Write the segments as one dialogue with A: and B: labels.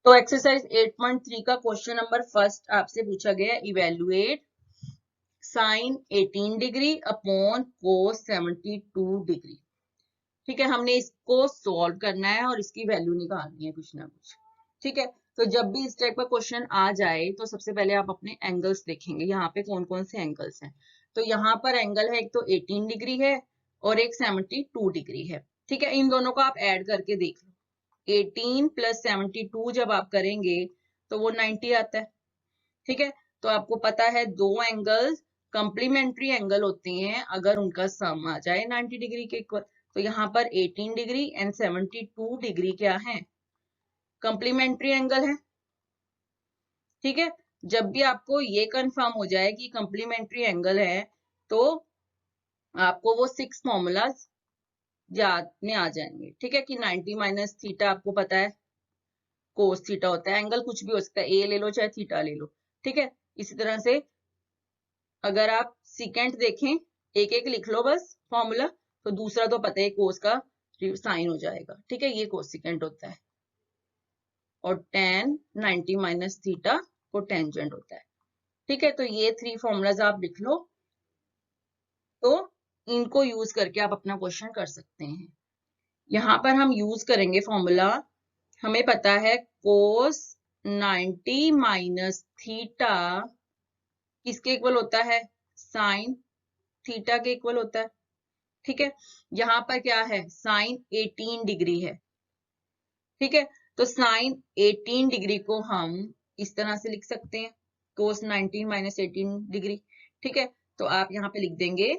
A: तो एक्सरसाइज 8.3 का question number first आपसे पूछा गया, evaluate sine 18 degree upon cos 72 degree. ठीक है, हमने इसको सॉल्व करना है और इसकी वैल्यू निकालनी है कुछ ना कुछ। ठीक है, तो जब भी इस टाइप का क्वेश्चन आ जाए तो सबसे पहले आप अपने एंगल्स देखेंगे, यहाँ पे कौन कौन से एंगल्स हैं। तो यहाँ पर एंगल है, एक तो 18 डिग्री है और एक 72 डिग्री है। ठीक है, इन दोनों को आप ऐड करके देख लो। 18 प्लस 72 जब आप करेंगे तो वो 90 आता है। ठीक है, तो आपको पता है दो एंगल्स कंप्लीमेंट्री एंगल होते हैं अगर उनका सम आ जाए 90 डिग्री के इक्वल। तो यहाँ पर 18 डिग्री एंड 72 डिग्री क्या है, कंप्लीमेंट्री एंगल है। ठीक है, जब भी आपको ये कंफर्म हो जाए कि कंप्लीमेंट्री एंगल है तो आपको वो 6 फॉर्मूलाज याद में आ जाएंगे। ठीक है, कि 90 माइनस थीटा आपको पता है कोस थीटा होता है, एंगल कुछ भी हो सकता है, ए ले लो चाहे थीटा ले लो। ठीक है, इसी तरह से अगर आप सीकेंट देखें, एक एक लिख लो बस फॉर्मूला, तो दूसरा तो पता है कोस का साइन हो जाएगा। ठीक है, ये कोस सीकेंट होता है और tan 90 माइनस थीटा को टेंजेंट होता है। ठीक है, तो ये 3 फॉर्मूलाज आप लिख लो, तो इनको यूज करके आप अपना क्वेश्चन कर सकते हैं। यहाँ पर हम यूज करेंगे फॉर्मूला, हमें पता है कोस 90 माइनस थीटा किसके इक्वल होता है, साइन थीटा के इक्वल होता है। ठीक है, यहाँ पर क्या है, साइन 18 डिग्री है। ठीक है, तो साइन 18 डिग्री को हम इस तरह से लिख सकते हैं, कोस 90 माइनस 18 डिग्री। ठीक है, तो आप यहाँ पे लिख देंगे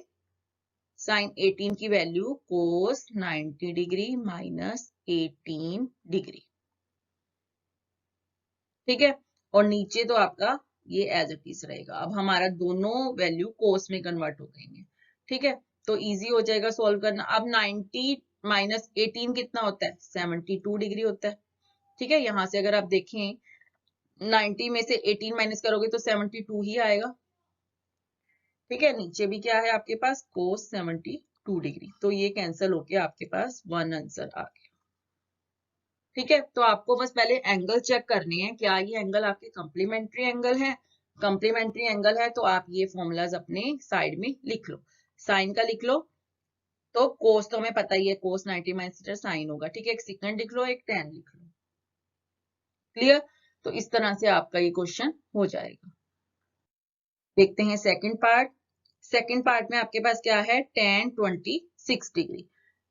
A: साइन 18 की वैल्यू कोस 90 डिग्री माइनस 18 डिग्री। ठीक है, और नीचे तो आपका ये एज इट इज रहेगा। अब हमारा दोनों वैल्यू कोस में कन्वर्ट हो गएंगे। ठीक है, तो इजी हो जाएगा सॉल्व करना। अब 90 माइनस 18 कितना होता है, 72 डिग्री होता है। ठीक है, यहां से अगर आप देखें 90 में से 18 माइनस करोगे तो 72 ही आएगा। ठीक है, नीचे भी क्या है आपके पास, कोस 72 डिग्री, तो ये कैंसिल होके आपके पास 1 आंसर आ गया। ठीक है, तो आपको बस पहले एंगल चेक करने हैं, क्या ये एंगल आपके कंप्लीमेंट्री एंगल है। कंप्लीमेंट्री एंगल है तो आप ये फॉर्मूलाज अपने साइड में लिख लो, साइन का लिख लो। तो कोस तो हमें पता ही है, कोस 90 माइनस थीटा साइन होगा। ठीक है, एक सेकंड लिख लो, एक tan लिख लो। क्लियर, तो इस तरह से आपका ये क्वेश्चन हो जाएगा। देखते हैं सेकंड पार्ट। सेकंड पार्ट में आपके पास क्या है, tan 26 डिग्री।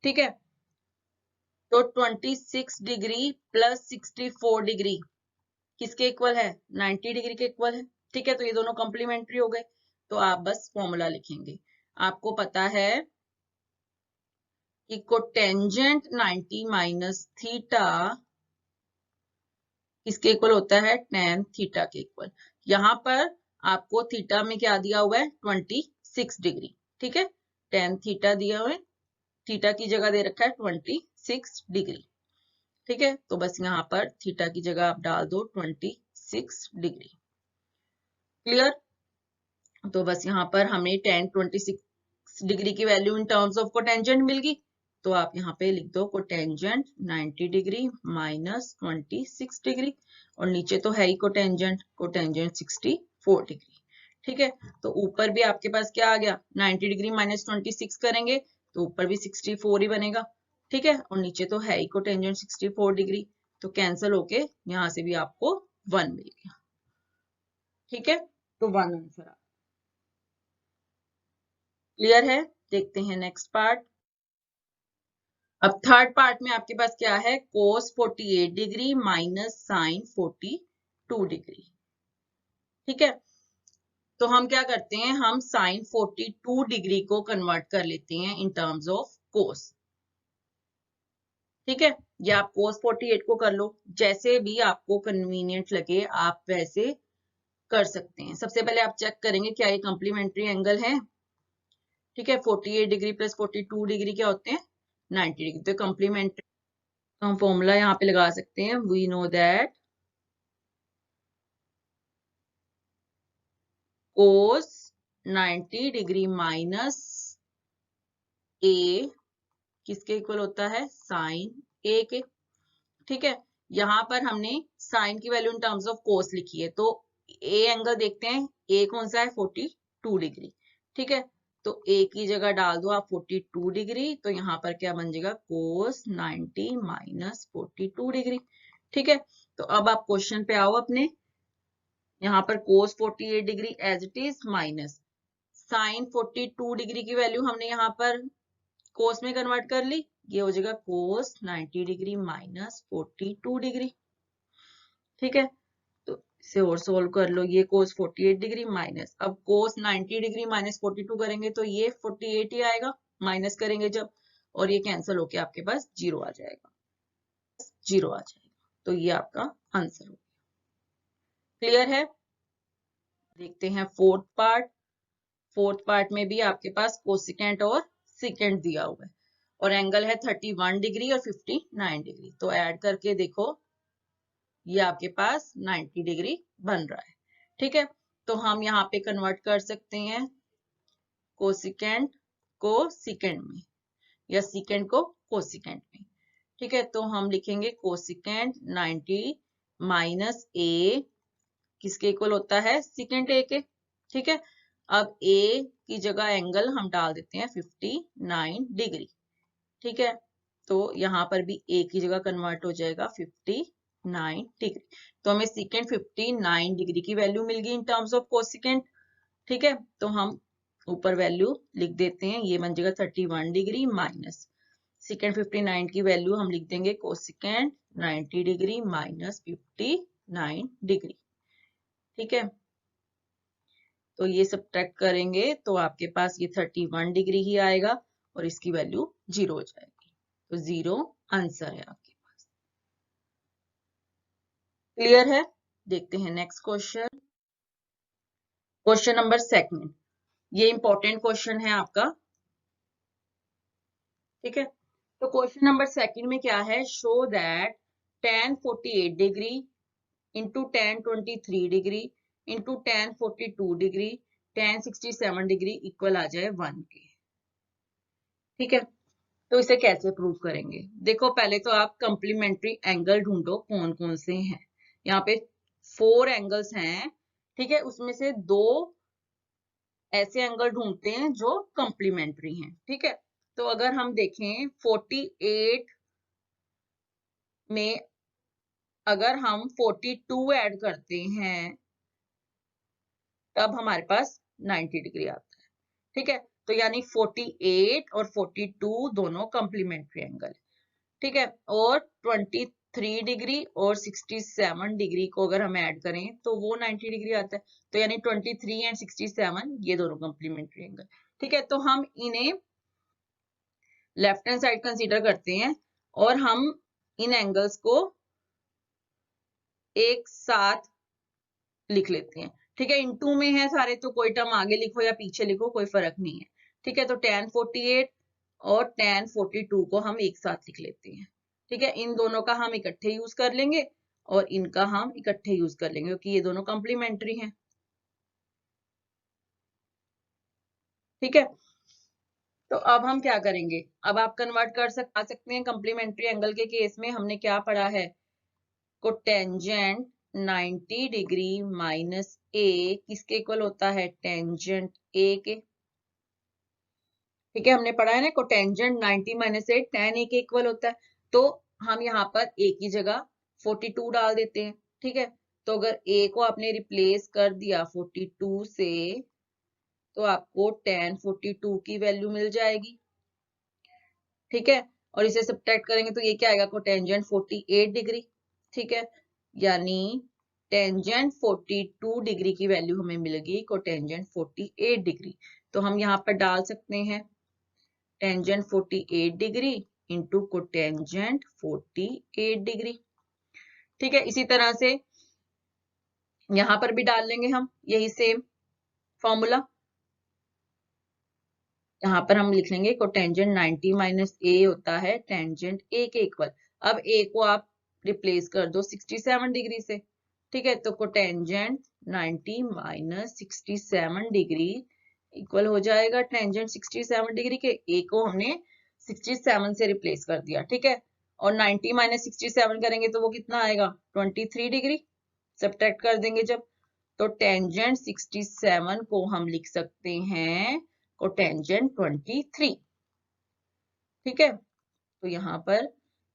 A: ठीक है, तो 26 डिग्री प्लस 64 डिग्री किसके इक्वल है, 90 डिग्री के इक्वल है। ठीक है, तो ये दोनों कॉम्प्लीमेंट्री हो गए, तो आप बस फॉर्मूला लिखेंगे। आपको पता है कि कोटेंजेंट 90 माइनस थीटा किसके इक्वल होता है, tan थीटा के इक्वल। यहां पर आपको थीटा में क्या दिया हुआ है, 26 डिग्री। ठीक है, tan थीटा दिया हुआ है, थीटा की जगह दे रखा है 26 डिग्री। ठीक है, तो बस यहाँ पर थीटा की जगह आप डाल दो 26 डिग्री। क्लियर, तो बस यहाँ पर हमें tan 26 डिग्री की value in terms of cotangent मिल गई, तो आप यहाँ पे लिख दो कोटेंजेंट 90 डिग्री माइनस 26 डिग्री, और नीचे तो है ही कोटेंजेंट 64 डिग्री। ठीक है, तो ऊपर भी आपके पास क्या आ गया, 90 डिग्री माइनस 26 करेंगे तो ऊपर भी 64 ही बनेगा। ठीक है, और नीचे तो है ही कोटेंजेंट 64 डिग्री, तो कैंसिल होके यहाँ से भी आपको 1 मिल गया। ठीक है, तो 1 आंसर। क्लियर है, देखते हैं नेक्स्ट पार्ट। अब थर्ड पार्ट में आपके पास क्या है, कोस 48 डिग्री माइनस साइन 42 डिग्री। ठीक है, तो हम क्या करते हैं, हम साइन 42 डिग्री को कन्वर्ट कर लेते हैं इन टर्म्स ऑफ कोस। ठीक है, या आप कोस 48 को कर लो, जैसे भी आपको कन्वीनियंट लगे आप वैसे कर सकते हैं। सबसे पहले आप चेक करेंगे क्या ये कंप्लीमेंट्री एंगल है। ठीक है, 48 डिग्री प्लस 42 डिग्री क्या होते हैं, 90 डिग्री, तो कंप्लीमेंट्री। तो हम फॉर्मूला यहाँ पे लगा सकते हैं, we know that cos 90 degree minus A किसके इक्वल होता है, साइन ए के। ठीक है, यहाँ पर हमने साइन की value in terms of cos लिखी है, तो ए एंगल देखते हैं, ए कौन सा है 42 डिग्री। ठीक है, तो ए की जगह डाल दो आप 42 डिग्री, तो यहाँ पर क्या बन जाएगा कोस 90 माइनस 42 डिग्री। ठीक है, तो अब आप क्वेश्चन पे आओ अपने, यहाँ पर cos 48 degree as it is minus sine 42 degree की वैल्यू हमने यहाँ पर कोस में कन्वर्ट कर ली, ये हो जाएगा कोस 90 डिग्री माइनस 42 डिग्री। ठीक है, तो इसे और सोल्व कर लो, ये कोस 48 डिग्री माइनस, अब कोस 90 डिग्री माइनस 42 करेंगे तो ये 48 ही आएगा, माइनस करेंगे जब, और ये कैंसिल होके आपके पास जीरो आ जाएगा, जीरो आ जाएगा। तो ये आपका आंसर हो। क्लियर है? देखते हैं फोर्थ पार्ट। फोर्थ पार्ट में भी आपके पास कोसिकेंट और सिकेंट दिया हुआ है और एंगल है 31 डिग्री और 59 डिग्री, तो ऐड करके देखो ये आपके पास 90 डिग्री बन रहा है। ठीक है, तो हम यहाँ पे कन्वर्ट कर सकते हैं कोसिकेंट को सिकेंट में या सिकेंट को कोसिकेंट में। ठीक है, तो हम लिखेंगे कोसिकेंट 90 माइनस ए किसके इक्वल होता है सिकेंट ए के। ठीक है, अब ए की जगह एंगल हम डाल देते हैं 59 डिग्री। ठीक है, तो यहाँ पर भी ए की जगह कन्वर्ट हो जाएगा 59 डिग्री, तो हमें सिकेंट 59 डिग्री की वैल्यू मिल गई इन टर्म्स ऑफ कोसिकेंट। ठीक है, तो हम ऊपर वैल्यू लिख देते हैं, ये बन जाएगा 31 डिग्री माइनस सिकेंट 59 की वैल्यू हम लिख देंगे कोसिकेंट 90 डिग्री माइनस 59 डिग्री। ठीक है, तो ये सब्ट्रैक्ट करेंगे तो आपके पास ये 31 डिग्री ही आएगा और इसकी वैल्यू जीरो हो जाएगी, तो जीरो आंसर है आपके पास। क्लियर है? देखते हैं next question, question number second. ये इंपॉर्टेंट क्वेश्चन है आपका। ठीक है, तो क्वेश्चन नंबर सेकंड में क्या है, show that tan 48 degree into tan 23 degree into tan 42 degree tan 67 degree equal आ जाए 1 के। ठीक है, तो इसे कैसे प्रूव करेंगे? देखो पहले तो आप कंप्लीमेंट्री एंगल ढूंढो कौन कौन से हैं। यहाँ पे 4 एंगल्स हैं। ठीक है, उसमें से 2 ऐसे एंगल ढूंढते हैं जो कंप्लीमेंट्री हैं। ठीक है, तो अगर हम देखें 48 में अगर हम 42 ऐड करते हैं तब हमारे पास 90 डिग्री आता है। ठीक है, तो यानी 48 और 42 दोनों कंप्लीमेंट्री एंगल। ठीक है, और 23 डिग्री और 67 डिग्री को अगर हम ऐड करें तो वो 90 डिग्री आता है, तो यानी 23 एंड 67 ये दोनों कंप्लीमेंट्री एंगल। ठीक है, तो हम इन्हें लेफ्ट हैंड साइड कंसीडर करते हैं और हम इन एंगल्स को एक साथ लिख लेते हैं। ठीक है, इनटू में है सारे, तो कोई टर्म आगे लिखो या पीछे लिखो कोई फर्क नहीं है। ठीक है, तो tan 48 और tan 42 को हम एक साथ लिख लेते हैं। ठीक है, इन दोनों का हम इकट्ठे यूज कर लेंगे और इनका हम इकट्ठे यूज कर लेंगे क्योंकि ये दोनों कंप्लीमेंट्री हैं। ठीक है, तो अब हम क्या करेंगे, अब आप कन्वर्ट कर सकते हैं कंप्लीमेंट्री एंगल के केस में हमने क्या पढ़ा है, कोटेंजेंट 90 डिग्री माइनस ए किसके इक्वल होता है, टेंजेंट ए के। ठीक है, हमने पढ़ा है ना कोटेंजेंट 90 माइनस ए tan ए के इक्वल होता है, तो हम यहाँ पर ए की जगह 42 डाल देते हैं। ठीक है, तो अगर ए को आपने रिप्लेस कर दिया 42 से तो आपको tan 42 की वैल्यू मिल जाएगी। ठीक है, और इसे सब्ट्रैक्ट करेंगे तो ये क्या आएगा, कोटेंजेंट 48 डिग्री। ठीक है, यानी टेंजेंट 42 डिग्री की वैल्यू हमें मिलेगी कोटेंजेंट 48 डिग्री, तो हम यहाँ पर डाल सकते हैं tangent 48 degree into cotangent 48 degree. ठीक है, इसी तरह से यहां पर भी डाल लेंगे हम यही सेम फॉर्मूला। यहाँ पर हम लिख लेंगे कोटेंजेंट 90 माइनस ए होता है टेंजेंट ए के इक्वल। अब ए को आप रिप्लेस कर दो 67 डिग्री से। ठीक है, तो कोटेंजेंट 90 माइनस 67 डिग्री इक्वल हो जाएगा टेंजेंट 67 डिग्री के। ए को हमने 67 से रिप्लेस कर दिया। ठीक है, और 90 माइनस 67 करेंगे तो वो कितना आएगा 23 डिग्री। सब्ट्रैक्ट कर देंगे जब, तो टेंजेंट 67 को हम लिख सकते हैं कोटेंजेंट 23। ठीक है, तो यहाँ पर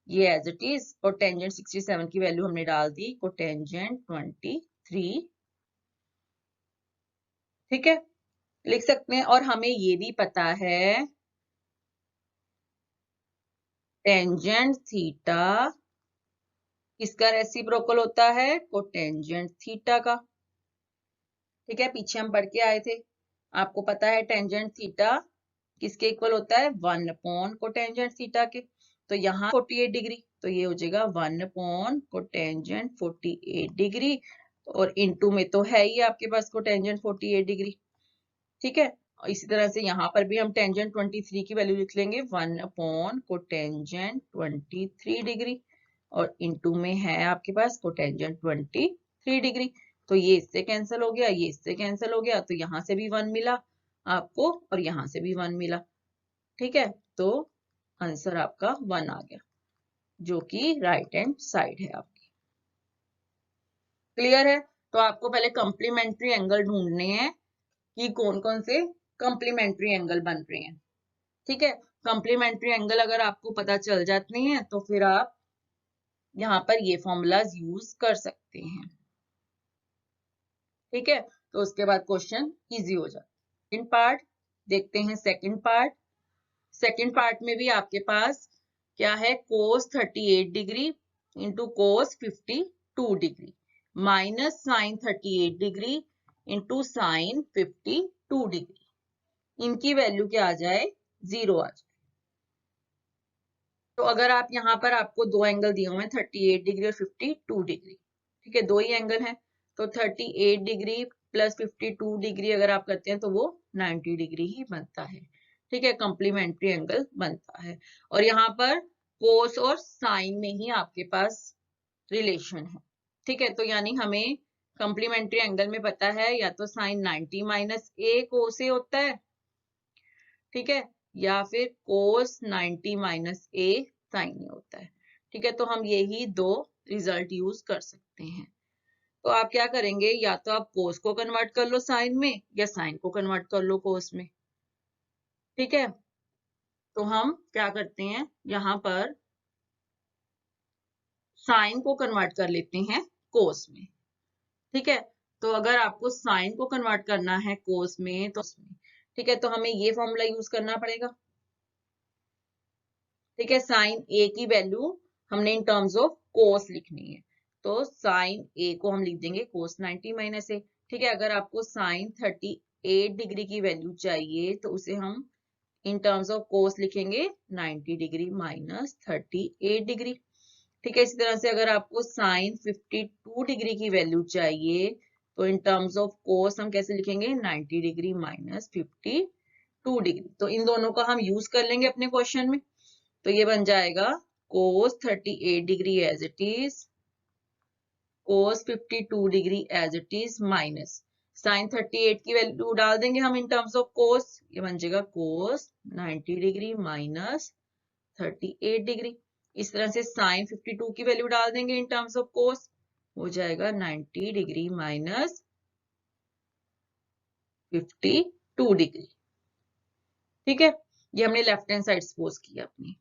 A: ये एज इट इज, और टेंजेंट 67 की वैल्यू हमने डाल दी कोटेंजेंट 23। ठीक है, लिख सकते हैं। और हमें ये भी पता है टेंजेंट थीटा किसका रेसिप्रोकल होता है, कोटेंजेंट थीटा का। ठीक है, पीछे हम पढ़ के आए थे, आपको पता है टेंजेंट थीटा किसके इक्वल होता है, 1 अपॉन कोटेंजेंट थीटा के। तो यहाँ 48 डिग्री, तो ये हो जाएगा 1 अपॉन कोटेंजेंट 48 डिग्री, और इनटू में तो है ही आपके पास कोटेंजेंट 48 डिग्री। ठीक है, और इसी तरह से यहाँ पर भी हम टेंजेंट 23 की वैल्यू लिख लेंगे 1 अपॉन कोटेंजेंट 23 डिग्री, और इनटू में है आपके पास कोटेंजेंट 23 डिग्री। तो ये इससे कैंसिल हो गया, ये इससे कैंसिल हो गया, तो यहाँ से भी 1 मिला आपको और यहाँ से भी 1 मिला। ठीक है, तो आंसर आपका 1 आ गया, जो कि राइट हैंड साइड है आपकी। क्लियर है? तो आपको पहले कॉम्प्लीमेंट्री एंगल ढूंढने हैं कि कौन कौन से कॉम्प्लीमेंट्री एंगल बन रहे हैं। ठीक है, कॉम्प्लीमेंट्री एंगल अगर आपको पता चल जाते हैं तो फिर आप यहाँ पर ये फॉर्मूलाज यूज कर सकते हैं। ठीक है, तो उसके बाद क्वेश्चन इजी हो जाता है। सेकंड पार्ट देखते हैं। सेकंड पार्ट में भी आपके पास क्या है, cos 38 degree into cos 52 degree minus sine 38 degree into sine 52 degree, इनकी वैल्यू क्या आ जाए, 0 आ जाए। तो अगर आप यहाँ पर आपको दो एंगल दिए हुए हैं 38 डिग्री और 52 डिग्री, ठीक है, दो ही एंगल हैं, तो 38 डिग्री प्लस 52 डिग्री अगर आप करते हैं तो वो 90 डिग्री ही बनता है। ठीक है, कॉम्प्लीमेंट्री एंगल बनता है। और यहाँ पर कोस और साइन में ही आपके पास रिलेशन है। ठीक है, तो यानी हमें कॉम्प्लीमेंट्री एंगल में पता है या तो साइन 90 माइनस ए कोस ए होता है, ठीक है, या फिर कोस 90 माइनस ए साइन ए होता है। ठीक है, तो हम यही दो रिजल्ट यूज कर सकते हैं। तो आप क्या करेंगे, या तो आप कोस को कन्वर्ट कर लो साइन में, या साइन को कन्वर्ट कर लो कोस में। ठीक है, तो हम क्या करते हैं, यहाँ पर साइन को कन्वर्ट कर लेते हैं कोस में। ठीक है, तो अगर आपको साइन को कन्वर्ट करना है कोस में तो उसमें, ठीक है, तो हमें ये फॉर्मूला यूज करना पड़ेगा। ठीक है, साइन ए की वैल्यू हमने इन टर्म्स ऑफ कोस लिखनी है, तो साइन ए को हम लिख देंगे कोस 90 माइनस ए। ठीक है, अगर आपको साइन 38 डिग्री की वैल्यू चाहिए तो उसे हम इन टर्म्स ऑफ कोस लिखेंगे 90 डिग्री माइनस 38 डिग्री। ठीक है, इसी तरह से अगर आपको साइन 52 डिग्री की वैल्यू चाहिए तो इन टर्म्स ऑफ कोस हम कैसे लिखेंगे, 90 डिग्री माइनस 52 डिग्री। तो इन दोनों का हम यूज कर लेंगे अपने क्वेश्चन में। तो ये बन जाएगा cos 38 degree as it is, cos 52 degree as it is, minus sine 38 की वैल्यू डाल देंगे हम इन टर्म्स ऑफ कोस, ये बन जाएगा कोस 90 डिग्री माइनस 38 डिग्री। इस तरह से साइन 52 की वैल्यू डाल देंगे इन टर्म्स ऑफ कोस, हो जाएगा 90 डिग्री माइनस 52 डिग्री। ठीक है, ये हमने लेफ्ट हैंड साइड सपोज किया अपनी।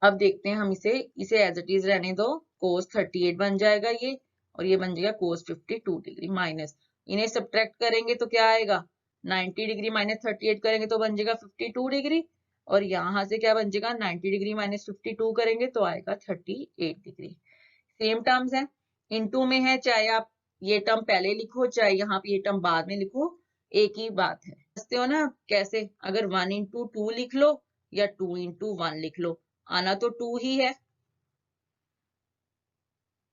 A: अब देखते हैं हम इसे एज इट इज रहने दो, कोस 38 बन जाएगा ये, और ये बन जाएगा कोस 52 डिग्री माइनस, इन्हें सब्ट्रैक्ट करेंगे तो क्या आएगा, 90 डिग्री माइनस 38 करेंगे तो बन जाएगा 52 डिग्री, और यहाँ से क्या बन जाएगा, 90 डिग्री माइनस 52 करेंगे तो आएगा 38 डिग्री। सेम टर्म्स है, इनटू में है, चाहे आप ये टर्म पहले लिखो चाहे यहाँ पे ये टर्म बाद में लिखो, एक ही बात है। समझते हो ना कैसे, अगर 1 इंटू 2 लिख लो या 2 इंटू 1 लिख लो, आना तो 2 ही है।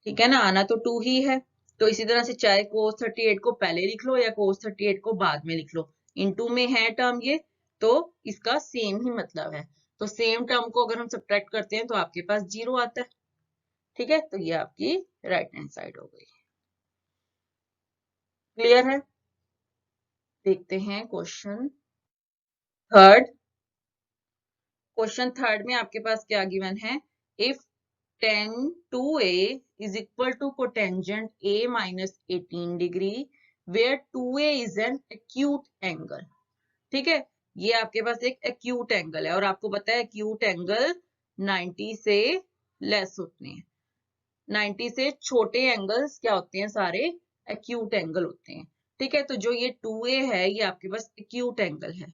A: ठीक है ना, आना तो 2 ही है। तो इसी तरह से चाहे कोस 38 को पहले लिख लो या कोस 38 को बाद में लिख लो, इनटू में है टर्म ये, तो इसका सेम ही मतलब है। तो सेम टर्म को अगर हम सब्ट्रैक्ट करते हैं तो आपके पास 0 आता है। ठीक है, तो ये आपकी राइट हैंड साइड हो गई। क्लियर है? देखते हैं क्वेश्चन थर्ड। क्वेश्चन थर्ड में आपके पास क्या गिवन है, if tan 2a is equal to cotangent a minus 18 degree where 2a is an acute angle। ठीक है, ये आपके पास एक एक्यूट एंगल है और आपको पता है एक्यूट एंगल 90 से लेस होते हैं। 90 से छोटे एंगल्स क्या होते हैं, सारे एक्यूट एंगल होते हैं। ठीक है, तो जो ये 2a है ये आपके पास एक्यूट एंगल है।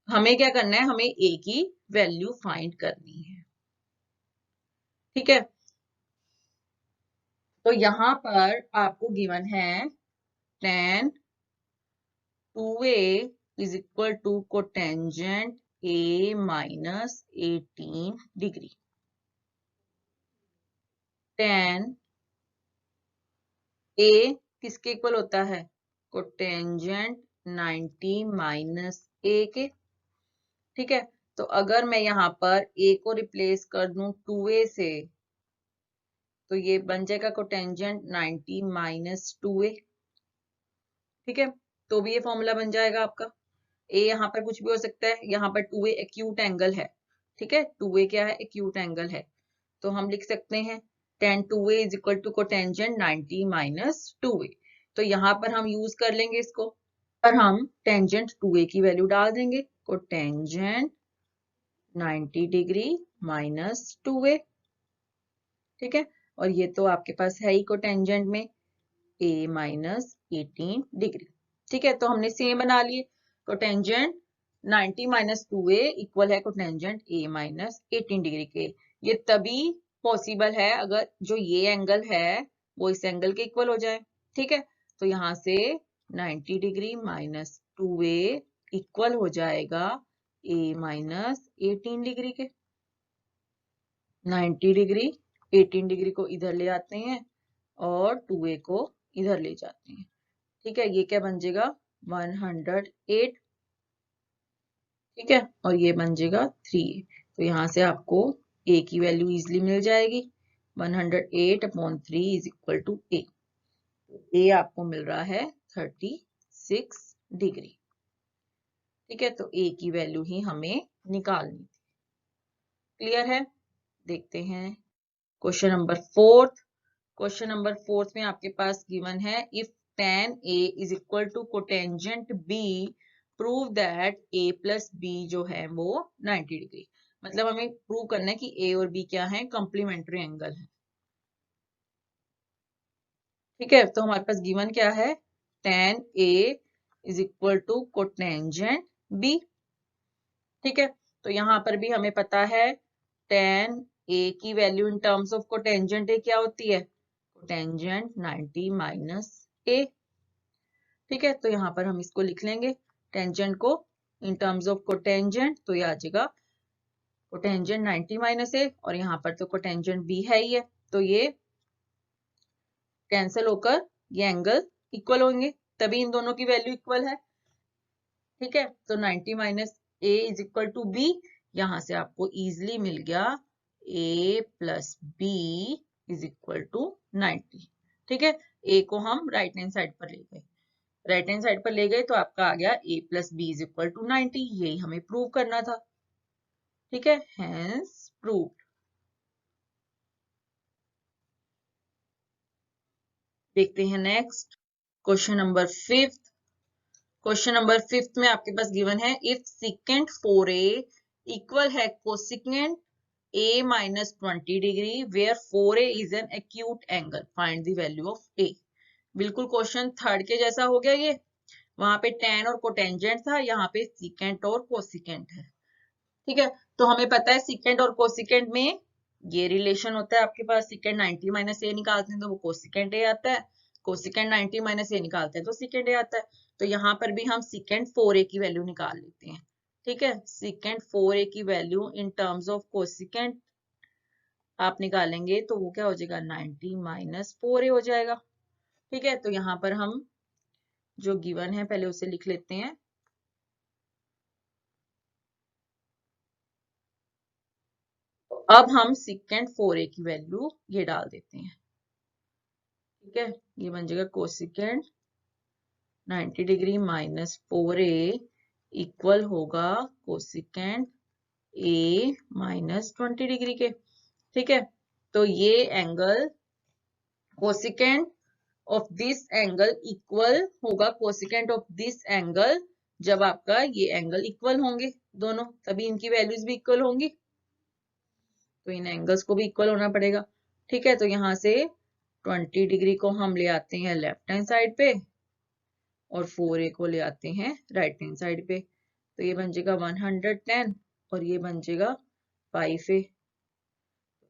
A: हमें क्या करना है, हमें a की वैल्यू फाइंड करनी है। ठीक है, तो यहां पर आपको गिवन है tan 2a is equal to cotangent a minus 18 degree। tan a किसके इक्वल होता है, कोटेंजेंट 90 माइनस a के। ठीक है, तो अगर मैं यहाँ पर a को रिप्लेस कर दूं 2a से तो ये बन जाएगा कोटेंजेंट 90 माइनस 2a। ठीक है, तो भी ये फॉर्मूला बन जाएगा आपका। a यहाँ पर कुछ भी हो सकता है, यहाँ पर 2a एक्यूट एंगल है। ठीक है, 2a क्या है, एक्यूट एंगल है, तो हम लिख सकते हैं tan 2a is equal to cotangent 90 minus 2a। तो यहाँ पर हम यूज कर लेंगे इसको, पर हम टेंजेंट 2a की वैल्यू डाल देंगे, कोटेंजेंट 90 डिग्री माइनस 2a। ठीक है, और ये तो आपके पास है ही कोटेंजेंट में a माइनस 18 डिग्री। ठीक है, तो हमने सेम बना लिए, कोटेंजेंट 90 माइनस 2a इक्वल है कोटेंजेंट a माइनस 18 डिग्री के। ये तभी पॉसिबल है अगर जो ये एंगल है वो इस एंगल के इक्वल हो जाए। ठीक है, तो यहाँ से 90 डिग्री माइनस 2a इक्वल हो जाएगा a माइनस 18 डिग्री के। 90 डिग्री 18 डिग्री को इधर ले आते हैं और 2a को इधर ले जाते हैं। ठीक है, ये क्या बन जाएगा 108। ठीक है, और ये बन जाएगा 3a। तो यहाँ से आपको a की वैल्यू इजिली मिल जाएगी, 108/3 is equal to a। a आपको मिल रहा है 36 डिग्री। ठीक है, तो a की वैल्यू ही हमें निकालनी थी। क्लियर है, देखते हैं question number fourth. Question number fourth में आपके पास गिवन है, if tan a is equal to cotangent b prove that a plus b जो है वो 90 डिग्री। मतलब हमें प्रूव करना है कि a और b क्या है, कॉम्प्लीमेंट्री एंगल है। ठीक है, तो हमारे पास गिवन क्या है, tan a is equal to cotangent b। ठीक है, तो यहाँ पर भी हमें पता है tan a की value in terms of cotangent a क्या होती है, कोटेंजेंट 90 माइनस a। ठीक है, तो यहाँ पर हम इसको लिख लेंगे टेंजेंट को इन टर्म्स ऑफ कोटेंजेंट, तो ये आ जाएगा कोटेंजेंट 90 माइनस a, और यहाँ पर तो कोटेंजेंट b है ही है, तो ये कैंसिल होकर ये एंगल इक्वल होंगे, तभी इन दोनों की वैल्यू इक्वल है। ठीक है, तो 90 minus a is equal to b, यहाँ से आपको इजिली मिल गया a plus b is equal to 90। ठीक है, a को हम राइट हैंड साइड पर ले गए, राइट हैंड साइड पर ले गए तो आपका आ गया a plus B is equal to 90। यही हमें प्रूव करना था। ठीक है, हेंस प्रूव। देखते हैं next question number fifth. Question number fifth में आपके पास गिवन है, इफ सिकेंट 4a इक्वल है cosecant a minus 20 degree where 4a is an acute angle, find the value of a। बिल्कुल क्वेश्चन थर्ड के जैसा हो गया ये, वहां पे tan और कोटेंजेंट था, यहाँ पे सिकेंट और कोसिकेंट है। ठीक है, तो हमें पता है सिकेंट और कोसिकेंट में ये रिलेशन होता है आपके पास, सिकेंट 90 माइनस ए निकालते हैं तो वो कोसिकेंट ए आता है, कोसिकेंट 90 माइनस ए निकालते हैं तो सिकेंट ए आता है। तो यहाँ पर भी हम सिकेंट 4a की वैल्यू निकाल लेते हैं। ठीक है, सिकेंट 4a की value in terms of cosecant आप निकालेंगे तो वो क्या हो जाएगा 90 माइनस 4a हो जाएगा। ठीक है, तो यहाँ पर हम जो गिवन है पहले उसे लिख लेते हैं। अब हम सिकेंट 4a की वैल्यू ये डाल देते हैं। ठीक है, ये बन जाएगा cosecant 90 degree minus 4a equal होगा कोसिकेंट ए माइनस 20 डिग्री के। ठीक है, तो ये angle cosecant of this angle equal होगा कोसिकेंट ऑफ दिस एंगल, जब आपका ये एंगल इक्वल होंगे दोनों, तभी इनकी वैल्यूज भी इक्वल होंगी, तो इन एंगल्स को भी इक्वल होना पड़ेगा। ठीक है, तो यहाँ से 20 डिग्री को हम ले आते हैं लेफ्ट हैंड साइड पे और 4a को ले आते हैं राइट हैंड साइड पे, तो ये बन जाएगा 110 और ये बन जाएगा 5a।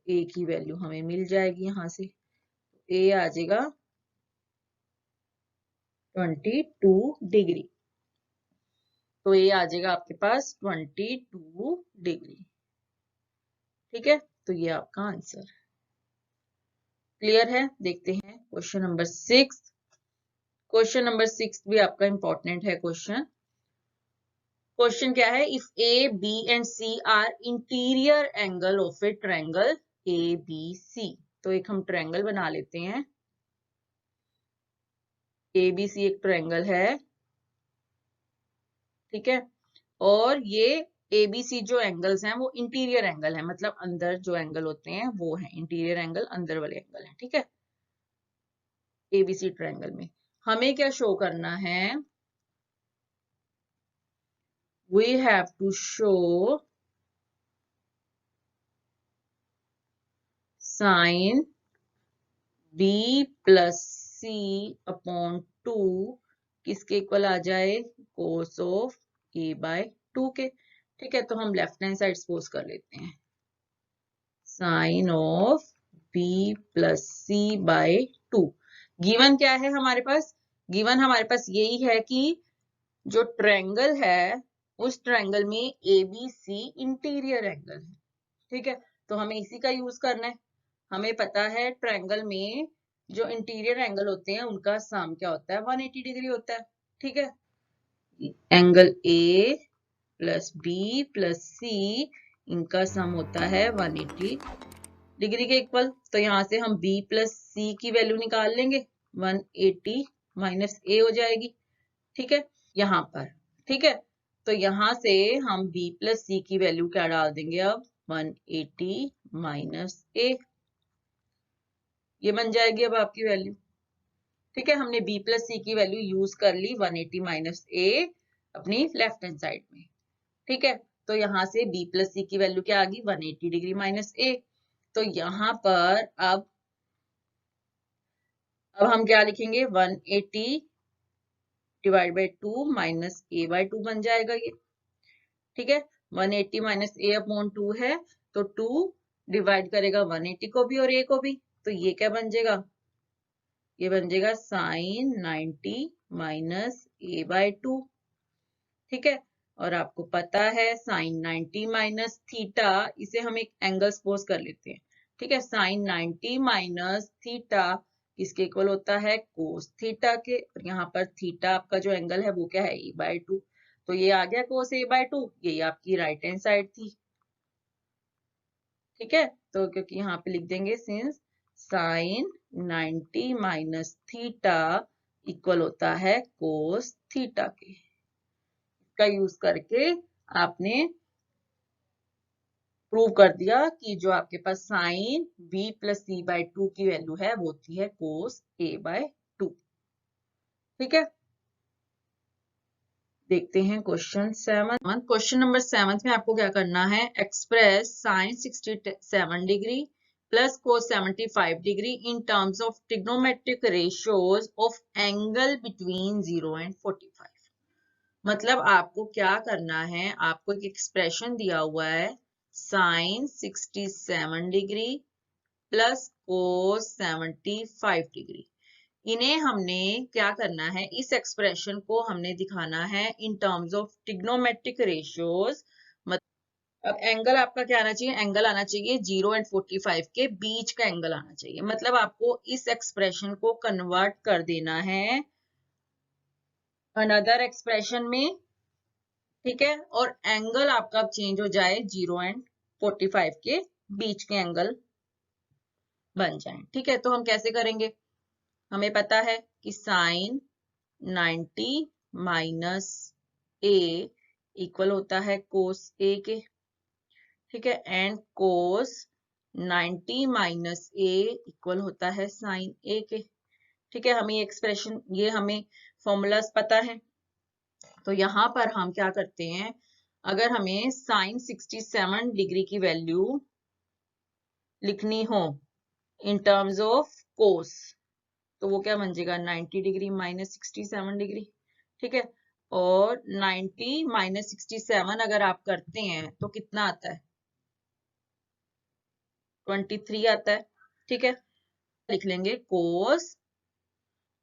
A: a की वैल्यू हमें मिल जाएगी यहाँ से, a आ जाएगा 22 डिग्री, तो ये आ जाएगा आपके पास 22 डिग्री। ठीक है, तो ये आपका आंसर क्लियर है। देखते हैं क्वेश्चन नंबर 6। क्वेश्चन नंबर 6 भी आपका इंपॉर्टेंट है क्वेश्चन। क्वेश्चन क्या है, if A B and C are interior angle of a triangle A B C. तो एक हम ट्रायंगल बना लेते हैं, ए बी सी एक ट्रायंगल है। ठीक है, और ये एबीसी जो एंगल्स हैं वो इंटीरियर एंगल है, मतलब अंदर जो एंगल होते हैं वो है इंटीरियर एंगल, अंदर वाले एंगल है। ठीक है, एबीसी ट्रायंगल में हमें क्या शो करना है, we have to show sine B plus C upon 2 किसके इक्वल आ जाए, कोस ऑफ ए बाय 2 के। ठीक है, तो हम लेफ्ट हैंड साइड सपोज कर लेते हैं, sine of B plus C by 2। Given क्या है हमारे पास, गिवन हमारे पास यही है कि जो ट्रायंगल है उस ट्रायंगल में A B C interior angle है। ठीक है, तो हमें इसी का यूज करना है। हमें पता है ट्रायंगल में जो इंटीरियर एंगल होते हैं उनका सम क्या होता है, 180 डिग्री होता है। ठीक है, angle A plus B plus C इनका सम होता है 180 डिग्री के इक्वल। तो यहाँ से हम b प्लस सी की वैल्यू निकाल लेंगे, 180 माइनस a हो जाएगी। ठीक है, यहाँ पर। ठीक है, तो यहाँ से हम b प्लस सी की वैल्यू क्या डाल देंगे, अब 180 माइनस a, ये बन जाएगी अब आपकी वैल्यू। ठीक है, हमने b प्लस सी की वैल्यू यूज कर ली 180 माइनस a अपनी लेफ्ट हैंड साइड में। ठीक है, तो यहाँ से b प्लस सी की वैल्यू क्या आ गई, 180 डिग्री माइनस a। तो यहाँ पर अब हम क्या लिखेंगे, 180 divide by 2 minus a by 2 बन जाएगा ये। ठीक है, 180 माइनस a अपॉन 2 है, तो 2 डिवाइड करेगा 180 को भी और a को भी, तो ये क्या बन जाएगा, ये बन जाएगा साइन 90 माइनस a बाई 2। ठीक है, और आपको पता है साइन 90 माइनस थीटा, इसे हम एक एंगल सपोज कर लेते हैं। ठीक है, साइन 90 माइनस थीटा किसके इक्वल होता है, कोस थीटा के। और यहाँ पर थीटा आपका जो एंगल है वो क्या है, ए बाय 2। तो ये आ गया कोस ए बाय 2, ये आपकी राइट हैंड साइड थी। ठीक है, तो क्योंकि यहाँ पे लिख देंगे since sign 90 minus theta equal होता है कोस थीटा के, का यूज करके आपने प्रूव कर दिया कि जो आपके पास sign b plus C by 2 की वैल्यू है वो होती है कोस a बाय 2। ठीक है, देखते हैं क्वेश्चन 7। क्वेश्चन नंबर 7 में आपको क्या करना है, express sine 67 degree plus cos 75 degree in terms of trigonometric ratios of angle between 0 and 45। मतलब आपको क्या करना है, आपको एक एक्सप्रेशन दिया हुआ है sine 67 degree plus cos 75 degree, इन्हें हमने क्या करना है, इस एक्सप्रेशन को हमने दिखाना है इन टर्म्स ऑफ ट्रिग्नोमेट्रिक रेशियोज। अब एंगल आपका क्या आना चाहिए, एंगल आना चाहिए 0 एंड 45 के बीच का एंगल आना चाहिए। मतलब आपको इस एक्सप्रेशन को कन्वर्ट कर देना है अनदर एक्सप्रेशन में। ठीक है, और एंगल आपका चेंज हो जाए 0 एंड 45 के बीच के एंगल बन जाए। ठीक है, तो हम कैसे करेंगे, हमें पता है कि साइन 90 माइनस a इक्वल होता है कोस a के। ठीक है, and cos 90 minus A equal होता है साइन ए के। ठीक है, हमें एक्सप्रेशन, ये हमें फॉर्मूलाज पता है। तो यहाँ पर हम क्या करते हैं, अगर हमें साइन 67 डिग्री की वैल्यू लिखनी हो इन टर्म्स ऑफ कोस, तो वो क्या बन जाएगा 90 डिग्री माइनस 67 डिग्री। ठीक है, और 90 माइनस 67 अगर आप करते हैं तो कितना आता है, 23 आता है। ठीक है, लिख लेंगे कोस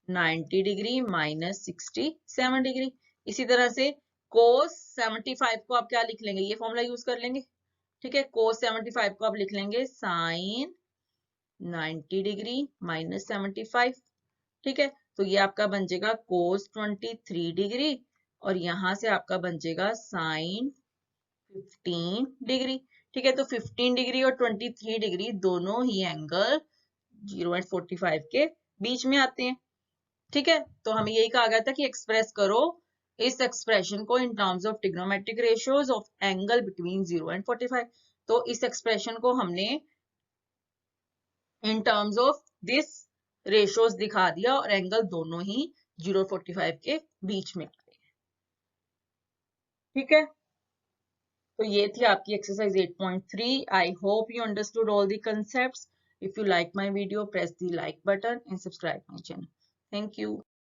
A: 90 डिग्री माइनस 67 डिग्री। इसी तरह से कोस 75 को आप क्या लिख लेंगे, ये फॉर्मूला यूज कर लेंगे। ठीक है, कोस 75 को आप लिख लेंगे साइन 90 डिग्री माइनस 75। ठीक है, तो ये आपका बन जाएगा कोस 23 डिग्री, और यहां से आपका बन जाएगा साइन 15 डिग्री। ठीक है, तो 15 डिग्री और 23 डिग्री दोनों ही एंगल 0.45 के बीच में आते हैं। ठीक है, तो हमें यही कहा गया था कि एक्सप्रेस करो इस एक्सप्रेशन को इन terms of trigonometric ratios of angle between 0 and 45। तो इस एक्सप्रेशन को हमने इन टर्म्स ऑफ दिस रेशियोज दिखा दिया, और एंगल दोनों ही 0.45 के बीच में। ठीक है, तो ये थी आपकी exercise 8.3। I hope you understood all the concepts. If you like my video, press the like button and subscribe my channel. Thank you.